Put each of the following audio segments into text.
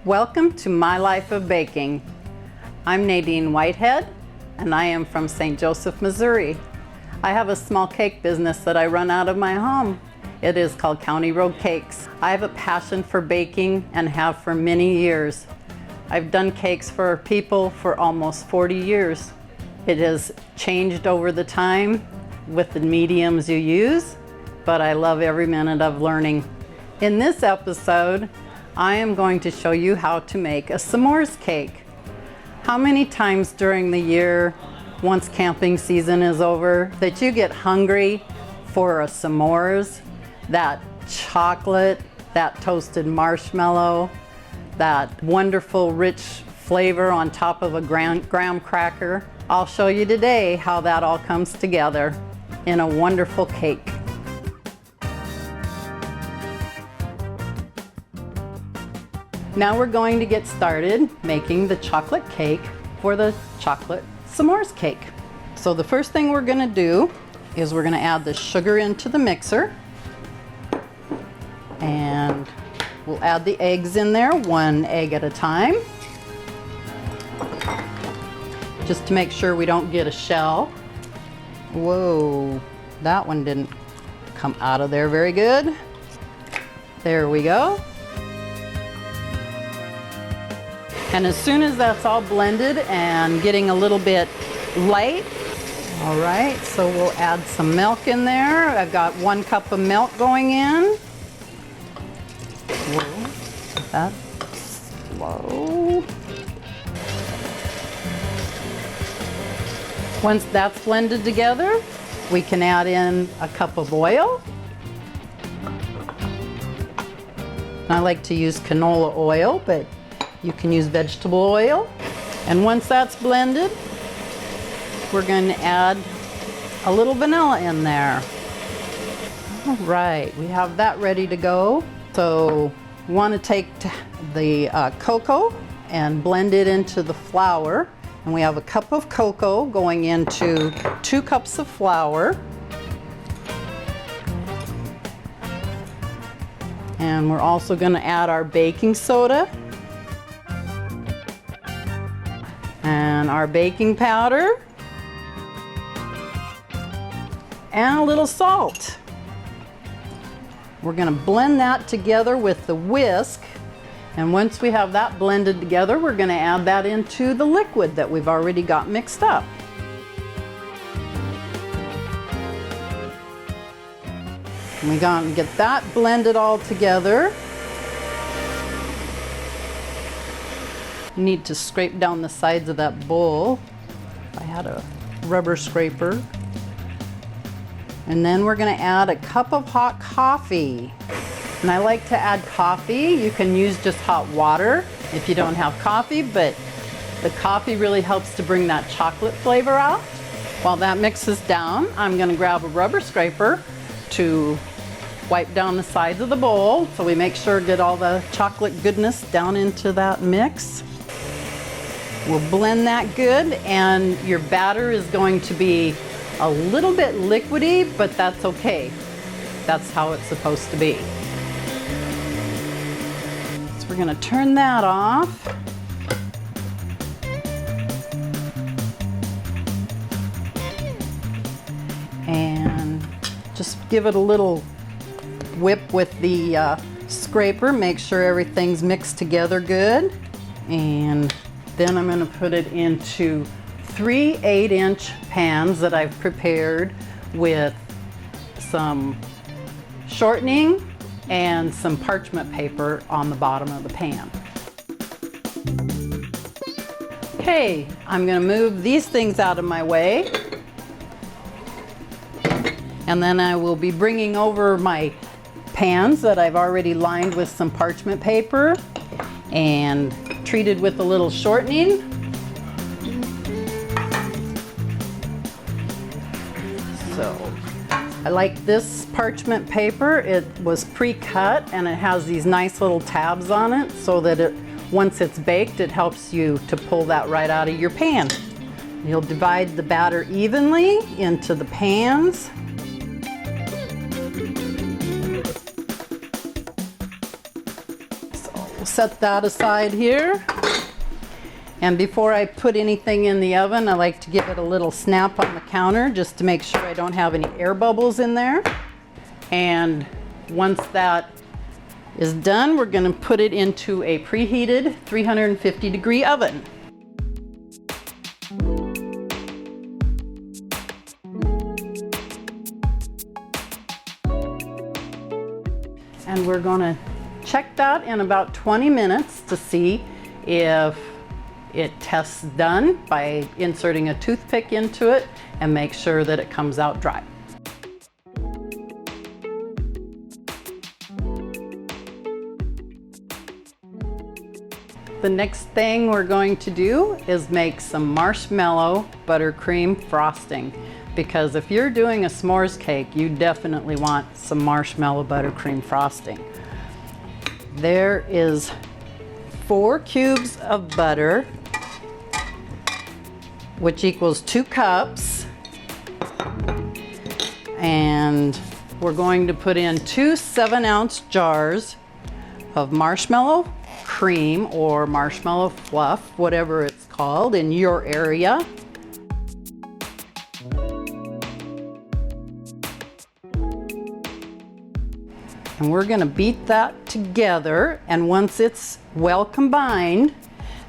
Welcome to My Life of Baking. I'm Nadine Whitehead, and I am from St. Joseph, Missouri. I have a small cake business that I run out of my home. It is called County Road Cakes. I have a passion for baking and have for many years. I've done cakes for people for almost 40 years. It has changed over the time with the mediums you use, but I love every minute of learning. In this episode, I am going to show you how to make a s'mores cake. How many times during the year, once camping season is over, that you get hungry for a s'mores? That chocolate, that toasted marshmallow, that wonderful rich flavor on top of a graham cracker. I'll show you today how that all comes together in a wonderful cake. Now we're going to get started making the chocolate cake for the chocolate s'mores cake. So the first thing we're going to do is we're going to add the sugar into the mixer. And we'll add the eggs in there, 1 egg at a time. Just to make sure we don't get a shell. Whoa, that one didn't come out of there very good. There we go. And as soon as that's all blended and getting a little bit light, all right, so we'll add some milk in there. I've got 1 cup of milk going in. Whoa, that's slow. Once that's blended together, we can add in a cup of oil. I like to use canola oil, but you can use vegetable oil. And once that's blended, we're going to add a little vanilla in there. All right, we have that ready to go. So we want to take the cocoa and blend it into the flour. And we have a cup of cocoa going into 2 cups of flour. And we're also going to add our baking soda and our baking powder and a little salt. We're going to blend that together with the whisk, and once we have that blended together, we're going to add that into the liquid that we've already got mixed up. And we're going to get that blended all together. You need to scrape down the sides of that bowl. I had a rubber scraper. And then we're going to add a cup of hot coffee. And I like to add coffee. You can use just hot water if you don't have coffee, but the coffee really helps to bring that chocolate flavor out. While that mixes down, I'm going to grab a rubber scraper to wipe down the sides of the bowl so we make sure to get all the chocolate goodness down into that mix. We'll blend that good, and your batter is going to be a little bit liquidy, but that's okay. That's how it's supposed to be. So we're going to turn that off. And just give it a little whip with the scraper. Make sure everything's mixed together good. And then I'm going to put it into 3 8-inch pans that I've prepared with some shortening and some parchment paper on the bottom of the pan. Okay, I'm going to move these things out of my way. And then I will be bringing over my pans that I've already lined with some parchment paper and treated with a little shortening. So I like this parchment paper. It was pre-cut and it has these nice little tabs on it so that once it's baked, it helps you to pull that right out of your pan. You'll divide the batter evenly into the pans. set that aside here. And before I put anything in the oven, I like to give it a little snap on the counter just to make sure I don't have any air bubbles in there. And once that is done, we're going to put it into a preheated 350-degree oven. And we're going to check that in about 20 minutes to see if it tests done by inserting a toothpick into it and make sure that it comes out dry. The next thing we're going to do is make some marshmallow buttercream frosting, because if you're doing a s'mores cake, you definitely want some marshmallow buttercream frosting. There is 4 cubes of butter, which equals 2 cups. And we're going to put in 2 7-ounce jars of marshmallow cream or marshmallow fluff, whatever it's called in your area. And we're going to beat that together, and once it's well combined,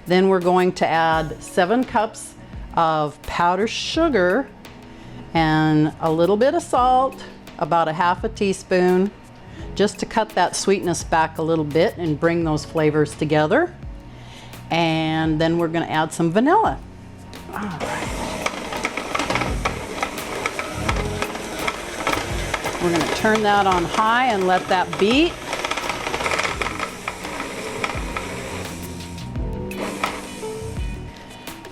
then we're going to add 7 cups of powdered sugar and a little bit of salt, about a half a teaspoon, just to cut that sweetness back a little bit and bring those flavors together. And then we're going to add some vanilla. All right. We're going to turn that on high and let that beat.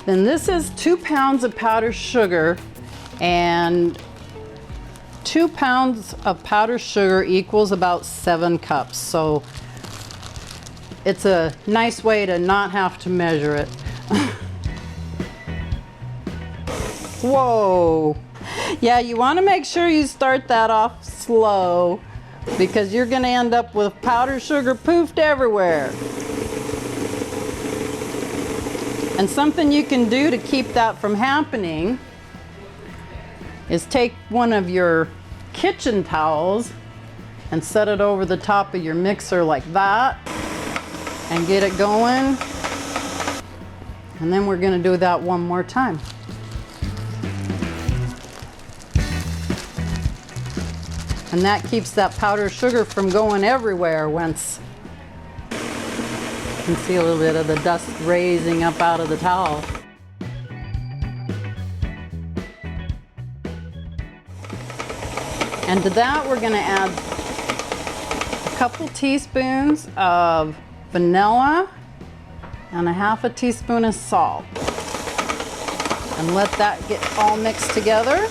Then this is 2 pounds of powdered sugar, and 2 pounds of powdered sugar equals about 7 cups. So it's a nice way to not have to measure it. Whoa. Yeah, you want to make sure you start that off slow, because you're going to end up with powdered sugar poofed everywhere. And something you can do to keep that from happening is take one of your kitchen towels and set it over the top of your mixer like that and get it going. And then we're going to do that one more time. And that keeps that powdered sugar from going everywhere once. You can see a little bit of the dust raising up out of the towel. And to that, we're going to add a couple teaspoons of vanilla and a half a teaspoon of salt. And let that get all mixed together.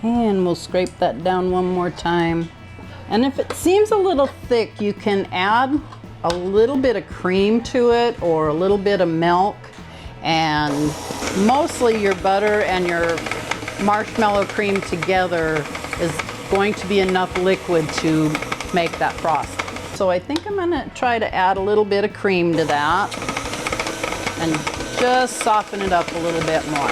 And we'll scrape that down one more time. And if it seems a little thick, you can add a little bit of cream to it or a little bit of milk. And mostly your butter and your marshmallow cream together is going to be enough liquid to make that frost. So I think I'm going to try to add a little bit of cream to that and just soften it up a little bit more.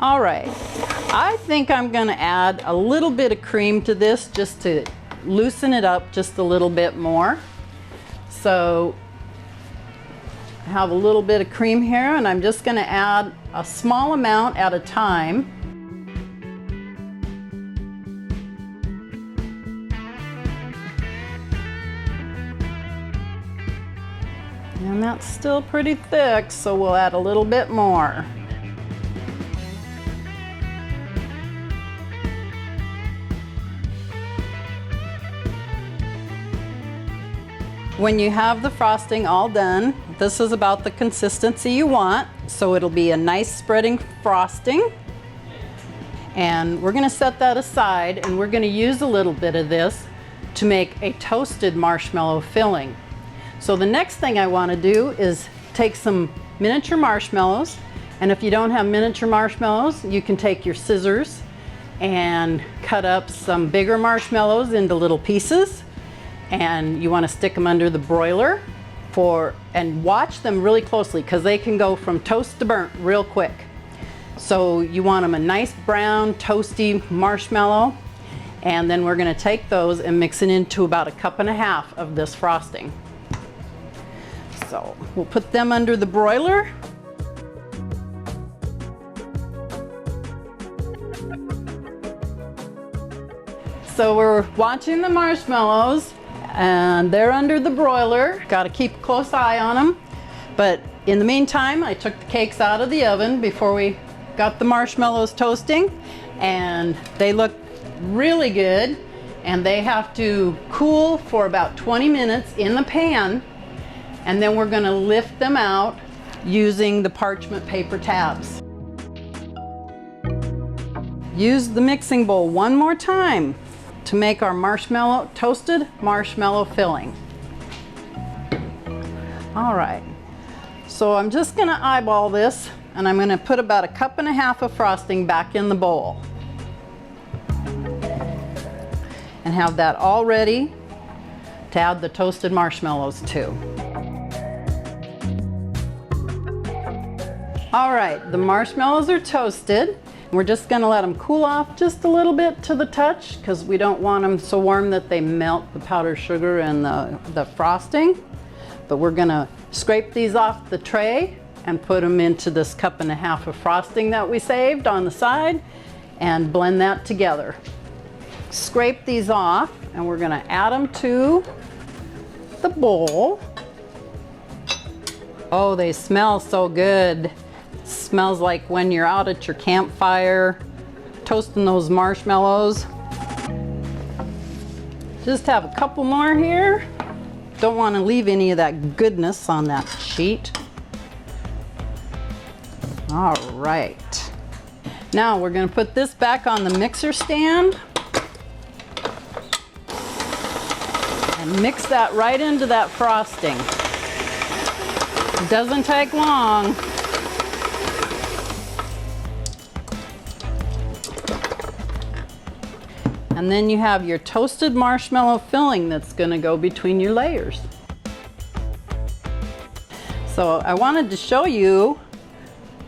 All right, I think I'm going to add a little bit of cream to this just to loosen it up just a little bit more. So I have a little bit of cream here, and I'm just going to add a small amount at a time. And that's still pretty thick, so we'll add a little bit more. When you have the frosting all done, this is about the consistency you want, so it'll be a nice spreading frosting. And we're going to set that aside, and we're going to use a little bit of this to make a toasted marshmallow filling. So the next thing I want to do is take some miniature marshmallows, and if you don't have miniature marshmallows, you can take your scissors and cut up some bigger marshmallows into little pieces. And you want to stick them under the broiler and watch them really closely because they can go from toast to burnt real quick. So you want them a nice brown toasty marshmallow, and then we're going to take those and mix it into about 1.5 cups of this frosting. So we'll put them under the broiler. So we're watching the marshmallows and they're under the broiler. Got to keep a close eye on them. But in the meantime, I took the cakes out of the oven before we got the marshmallows toasting, and they look really good, and they have to cool for about 20 minutes in the pan, and then we're going to lift them out using the parchment paper tabs. Use the mixing bowl one more time to make our toasted marshmallow filling. All right, so I'm just going to eyeball this, and I'm going to put about 1.5 cups of frosting back in the bowl and have that all ready to add the toasted marshmallows to. All right, the marshmallows are toasted. We're just going to let them cool off just a little bit to the touch because we don't want them so warm that they melt the powdered sugar and the frosting. But we're going to scrape these off the tray and put them into this 1.5 cups of frosting that we saved on the side and blend that together. Scrape these off, and we're going to add them to the bowl. Oh, they smell so good. Smells like when you're out at your campfire toasting those marshmallows. Just have a couple more here. Don't want to leave any of that goodness on that sheet. All right. Now we're going to put this back on the mixer stand and mix that right into that frosting. It doesn't take long. And then you have your toasted marshmallow filling that's going to go between your layers. So I wanted to show you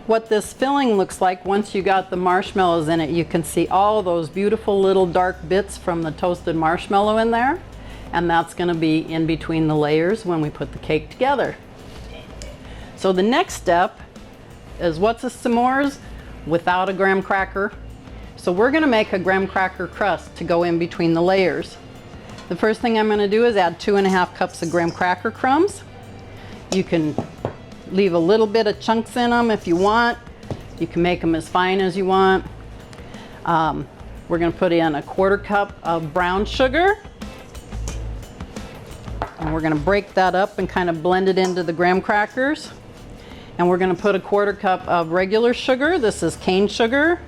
what this filling looks like once you got the marshmallows in it. You can see all those beautiful little dark bits from the toasted marshmallow in there, and that's going to be in between the layers when we put the cake together. So the next step is, what's a s'mores without a graham cracker? So we're going to make a graham cracker crust to go in between the layers. The first thing I'm going to do is add 2.5 cups of graham cracker crumbs. You can leave a little bit of chunks in them if you want. You can make them as fine as you want. We're going to put in 1/4 cup of brown sugar. And we're going to break that up and kind of blend it into the graham crackers. And we're going to put 1/4 cup of regular sugar. This is cane sugar.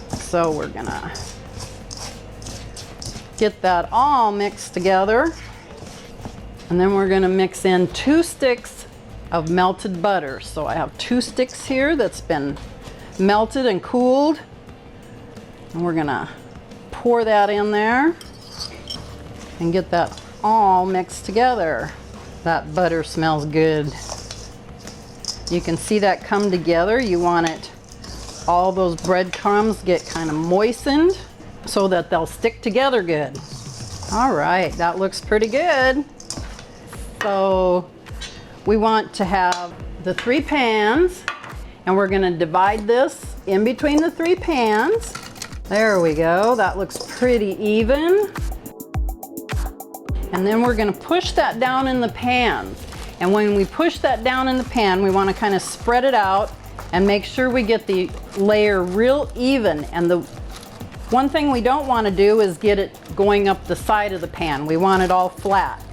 So we're going to get that all mixed together. And then we're going to mix in 2 sticks of melted butter. So I have 2 sticks here that's been melted and cooled. And we're going to pour that in there and get that all mixed together. That butter smells good. You can see that come together. You want it, all those breadcrumbs get kind of moistened so that they'll stick together good. All right, that looks pretty good. So we want to have the 3 pans, and we're going to divide this in between the 3 pans. There we go. That looks pretty even. And then we're going to push that down in the pan. And when we push that down in the pan, we want to kind of spread it out and make sure we get the layer real even. And the one thing we don't want to do is get it going up the side of the pan. We want it all flat.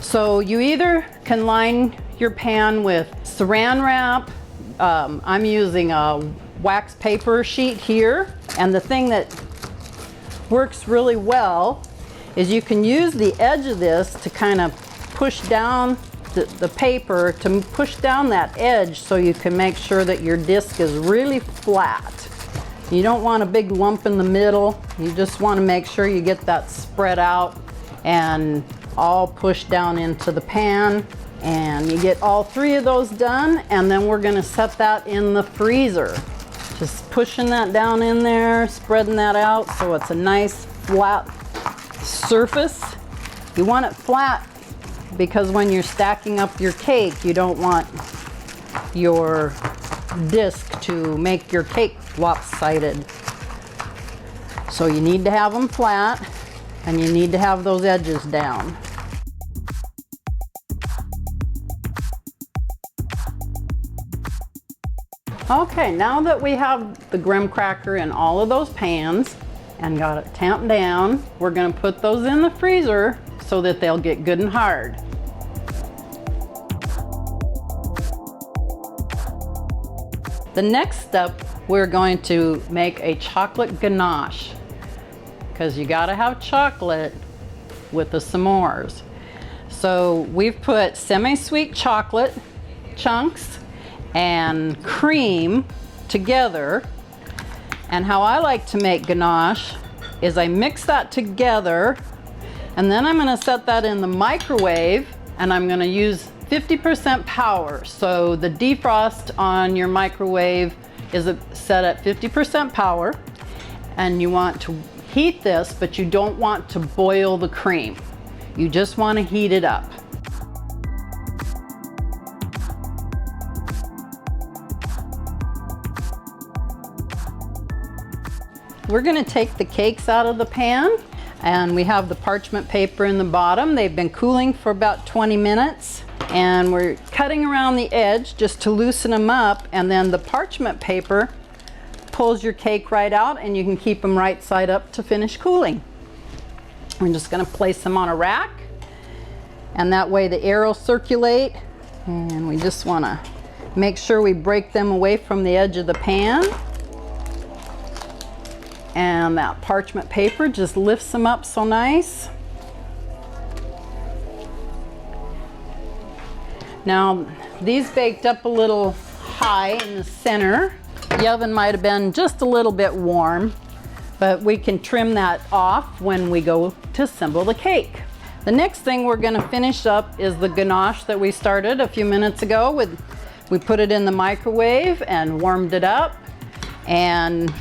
So you either can line your pan with saran wrap. I'm using a wax paper sheet here. And the thing that works really well is you can use the edge of this to kind of push down the paper, to push down that edge so you can make sure that your disc is really flat. You don't want a big lump in the middle. You just want to make sure you get that spread out and all pushed down into the pan. And you get all 3 of those done, and then we're going to set that in the freezer. Just pushing that down in there, spreading that out so it's a nice flat surface. You want it flat because when you're stacking up your cake, you don't want your disc to make your cake lopsided. So you need to have them flat, and you need to have those edges down. Okay, now that we have the graham cracker in all of those pans and got it tamped down, we're going to put those in the freezer so that they'll get good and hard. The next step, we're going to make a chocolate ganache, because you got to have chocolate with the s'mores. So we've put semi-sweet chocolate chunks and cream together. And how I like to make ganache is I mix that together, and then I'm going to set that in the microwave, and I'm going to use 50% power. So the defrost on your microwave is set at 50% power, and you want to heat this, but you don't want to boil the cream. You just want to heat it up. We're going to take the cakes out of the pan, and we have the parchment paper in the bottom. They've been cooling for about 20 minutes, and we're cutting around the edge just to loosen them up, and then the parchment paper pulls your cake right out, and you can keep them right side up to finish cooling. We're just going to place them on a rack, and that way the air will circulate, and we just want to make sure we break them away from the edge of the pan. And that parchment paper just lifts them up so nice. Now, these baked up a little high in the center. The oven might have been just a little bit warm, but we can trim that off when we go to assemble the cake. The next thing we're going to finish up is the ganache that we started a few minutes ago. We put it in the microwave and warmed it up, and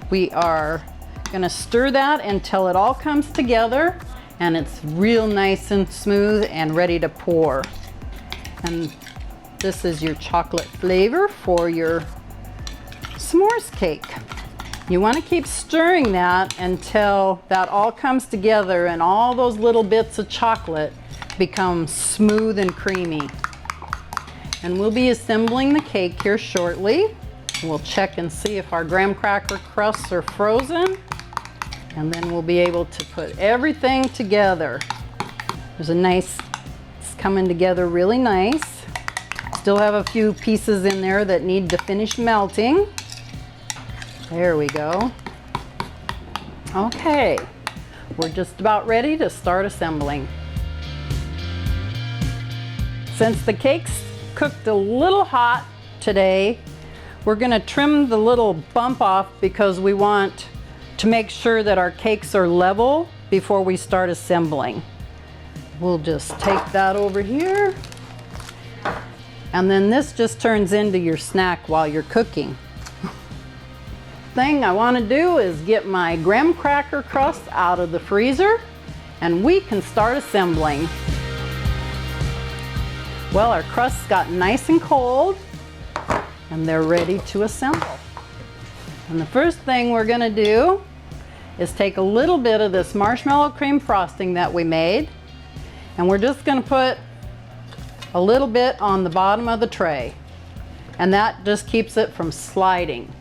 we are going to stir that until it all comes together and it's real nice and smooth and ready to pour. And this is your chocolate flavor for your s'mores cake. You want to keep stirring that until that all comes together and all those little bits of chocolate become smooth and creamy. And we'll be assembling the cake here shortly. We'll check and see if our graham cracker crusts are frozen, and then we'll be able to put everything together. There's a nice, it's coming together really nice. Still have a few pieces in there that need to finish melting. There we go. Okay, we're just about ready to start assembling. Since the cake's cooked a little hot today, we're going to trim the little bump off because we want to make sure that our cakes are level before we start assembling. We'll just take that over here, and then this just turns into your snack while you're cooking. Thing I want to do is get my graham cracker crust out of the freezer, and we can start assembling. Well, our crusts got nice and cold, and they're ready to assemble. And the first thing we're going to do is take a little bit of this marshmallow cream frosting that we made, and we're just going to put a little bit on the bottom of the tray, and that just keeps it from sliding.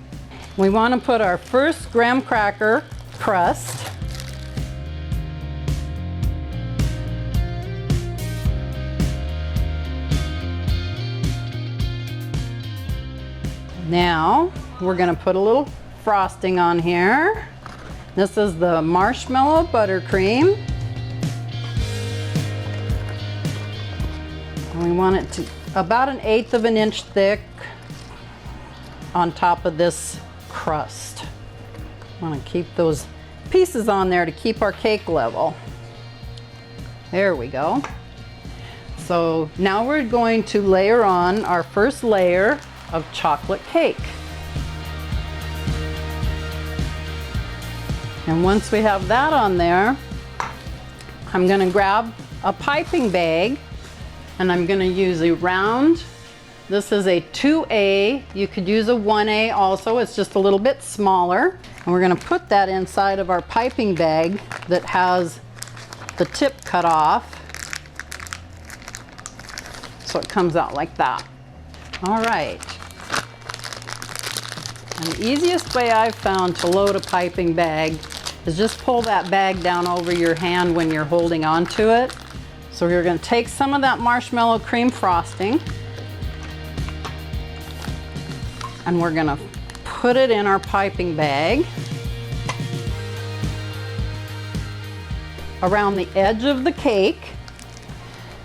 We want to put our first graham cracker crust. Now we're going to put a little frosting on here. This is the marshmallow buttercream. And we want it to about 1/8 of an inch thick on top of this crust. Want to keep those pieces on there to keep our cake level. There we go. So now we're going to layer on our first layer of chocolate cake. And once we have that on there, I'm going to grab a piping bag and I'm going to use a round. This is a 2A. You could use a 1A also. It's just a little bit smaller. And we're going to put that inside of our piping bag that has the tip cut off. So it comes out like that. All right. And the easiest way I've found to load a piping bag is just pull that bag down over your hand when you're holding on to it. So we're going to take some of that marshmallow cream frosting and we're going to put it in our piping bag around the edge of the cake.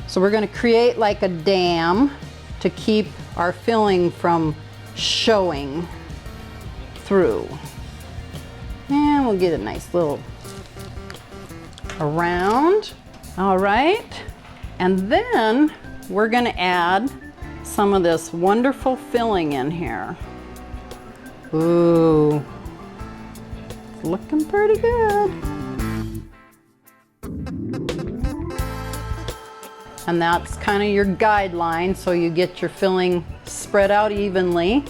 So we're going to create like a dam to keep our filling from showing through. And we'll get a nice little around. All right. And then we're going to add some of this wonderful filling in here. Ooh, it's looking pretty good. And that's kind of your guideline, so you get your filling spread out evenly.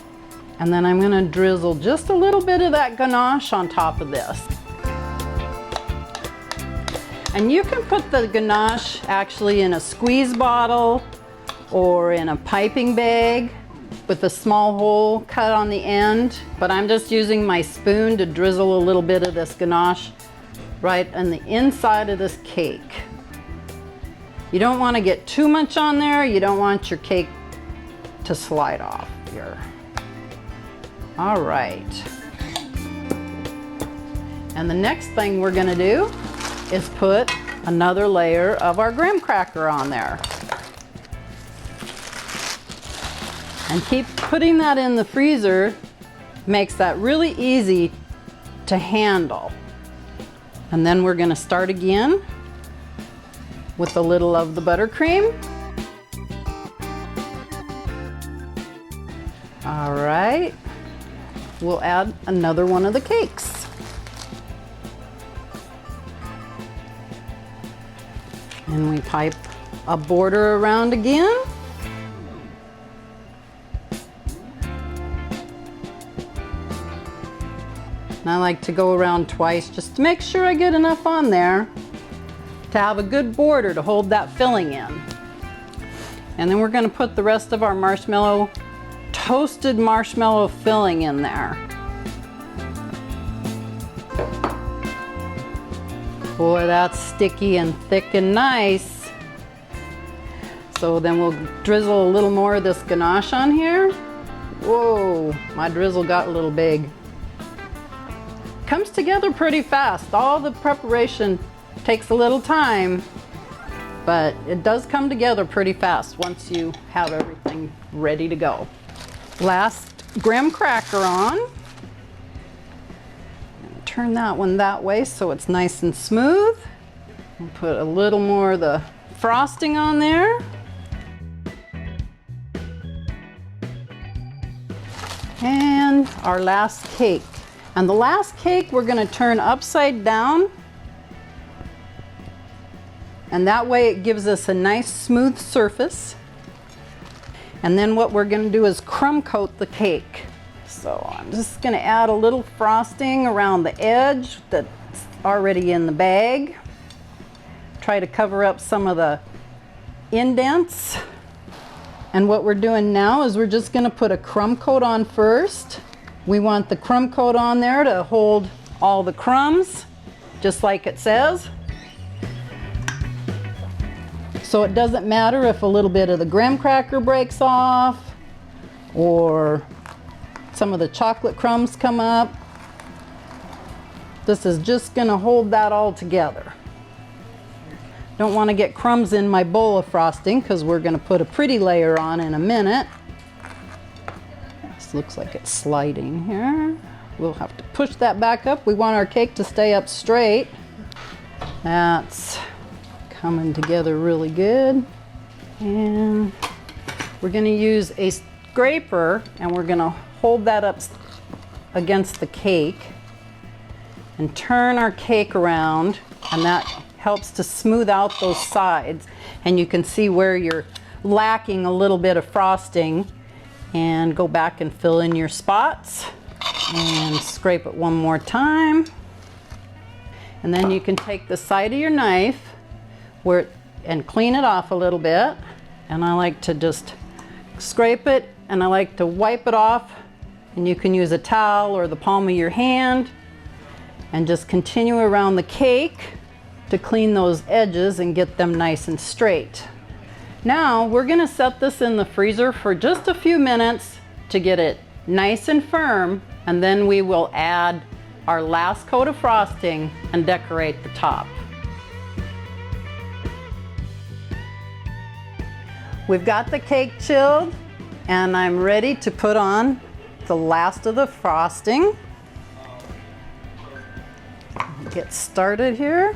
And then I'm going to drizzle just a little bit of that ganache on top of this. And you can put the ganache actually in a squeeze bottle or in a piping bag with a small hole cut on the end. But I'm just using my spoon to drizzle a little bit of this ganache right on the inside of this cake. You don't want to get too much on there. You don't want your cake to slide off here. All right. And the next thing we're going to do is put another layer of our graham cracker on there. And keep putting that in the freezer. Makes that really easy to handle. And then we're going to start again with a little of the buttercream. All right. We'll add another one of the cakes. And we pipe a border around again. And I like to go around twice just to make sure I get enough on there to have a good border to hold that filling in. And then we're going to put the rest of our marshmallow, toasted marshmallow filling in there. Boy, that's sticky and thick and nice. So then we'll drizzle a little more of this ganache on here. Whoa, my drizzle got a little big. Comes together pretty fast. All the preparation takes a little time, but it does come together pretty fast once you have everything ready to go. Last graham cracker on. Turn that one that way so it's nice and smooth. We'll put a little more of the frosting on there. And our last cake. And the last cake we're going to turn upside down. And that way it gives us a nice smooth surface. And then what we're going to do is crumb coat the cake. So I'm just going to add a little frosting around the edge that's already in the bag. Try to cover up some of the indents. And what we're doing now is we're just going to put a crumb coat on first. We want the crumb coat on there to hold all the crumbs, just like it says. So it doesn't matter if a little bit of the graham cracker breaks off or some of the chocolate crumbs come up. This is just going to hold that all together. Don't want to get crumbs in my bowl of frosting because we're going to put a pretty layer on in a minute. This looks like it's sliding here. We'll have to push that back up. We want our cake to stay up straight. That's coming together really good. And we're going to use a scraper and we're going to hold that up against the cake and turn our cake around, and that helps to smooth out those sides. And you can see where you're lacking a little bit of frosting, and go back and fill in your spots and scrape it one more time. And then you can take the side of your knife and clean it off a little bit. And I like to just scrape it, and I like to wipe it off, and you can use a towel or the palm of your hand and just continue around the cake to clean those edges and get them nice and straight. Now we're going to set this in the freezer for just a few minutes to get it nice and firm, and then we will add our last coat of frosting and decorate the top. We've got the cake chilled, and I'm ready to put on the last of the frosting. Get started here.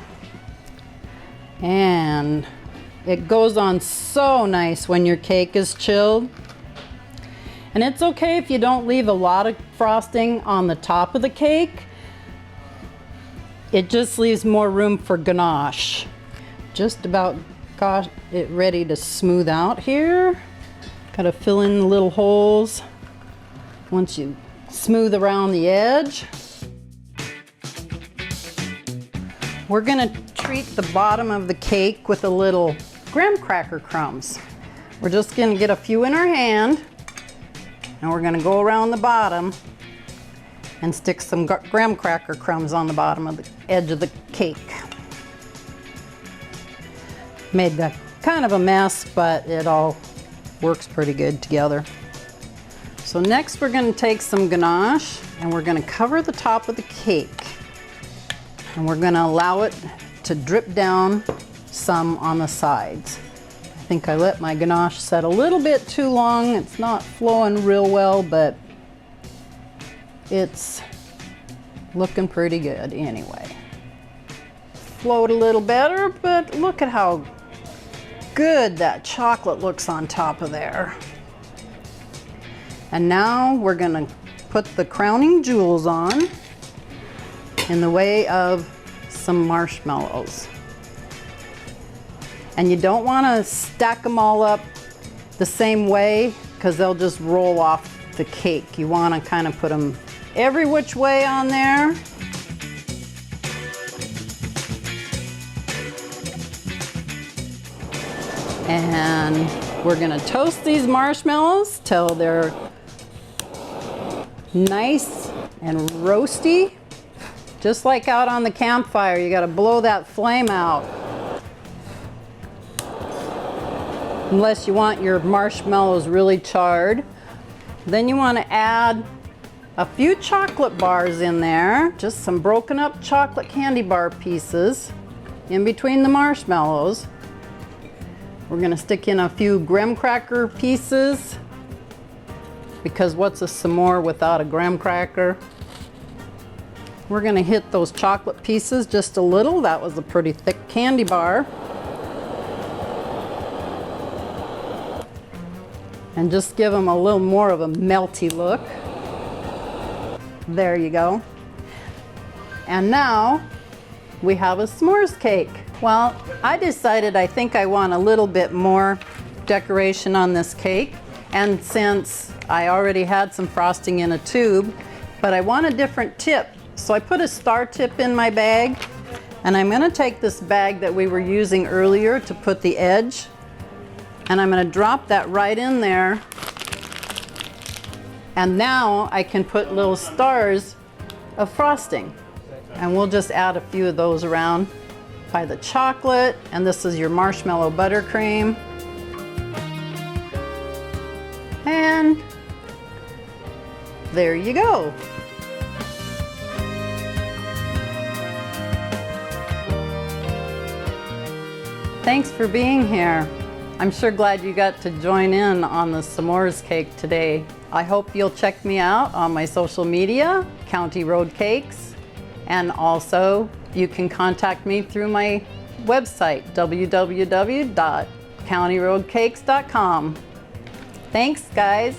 And it goes on so nice when your cake is chilled. And it's okay if you don't leave a lot of frosting on the top of the cake. It just leaves more room for ganache. Just about got it ready to smooth out here. Got to fill in the little holes once you smooth around the edge. We're gonna treat the bottom of the cake with a little graham cracker crumbs. We're just gonna get a few in our hand, and we're gonna go around the bottom and stick some graham cracker crumbs on the bottom of the edge of the cake. Made that kind of a mess, but it all works pretty good together. So next we're gonna take some ganache and we're gonna cover the top of the cake. And we're going to allow it to drip down some on the sides. I think I let my ganache set a little bit too long. It's not flowing real well, but it's looking pretty good anyway. Flowed a little better, but look at how good that chocolate looks on top of there. And now we're going to put the crowning jewels on in the way of some marshmallows. And you don't want to stack them all up the same way because they'll just roll off the cake. You want to kind of put them every which way on there. And we're going to toast these marshmallows till they're nice and roasty. Just like out on the campfire, you got to blow that flame out. Unless you want your marshmallows really charred. Then you want to add a few chocolate bars in there, just some broken up chocolate candy bar pieces in between the marshmallows. We're going to stick in a few graham cracker pieces, because what's a s'more without a graham cracker? We're going to hit those chocolate pieces just a little. That was a pretty thick candy bar. And just give them a little more of a melty look. There you go. And now we have a s'mores cake. Well, I decided I think I want a little bit more decoration on this cake. And since I already had some frosting in a tube, but I want a different tip. So I put a star tip in my bag, and I'm going to take this bag that we were using earlier to put the edge, and I'm going to drop that right in there. And now I can put little stars of frosting, and we'll just add a few of those around by the chocolate. And this is your marshmallow buttercream. And there you go. Thanks for being here. I'm sure glad you got to join in on the s'mores cake today. I hope you'll check me out on my social media, County Road Cakes. And also you can contact me through my website, www.countyroadcakes.com. Thanks, guys.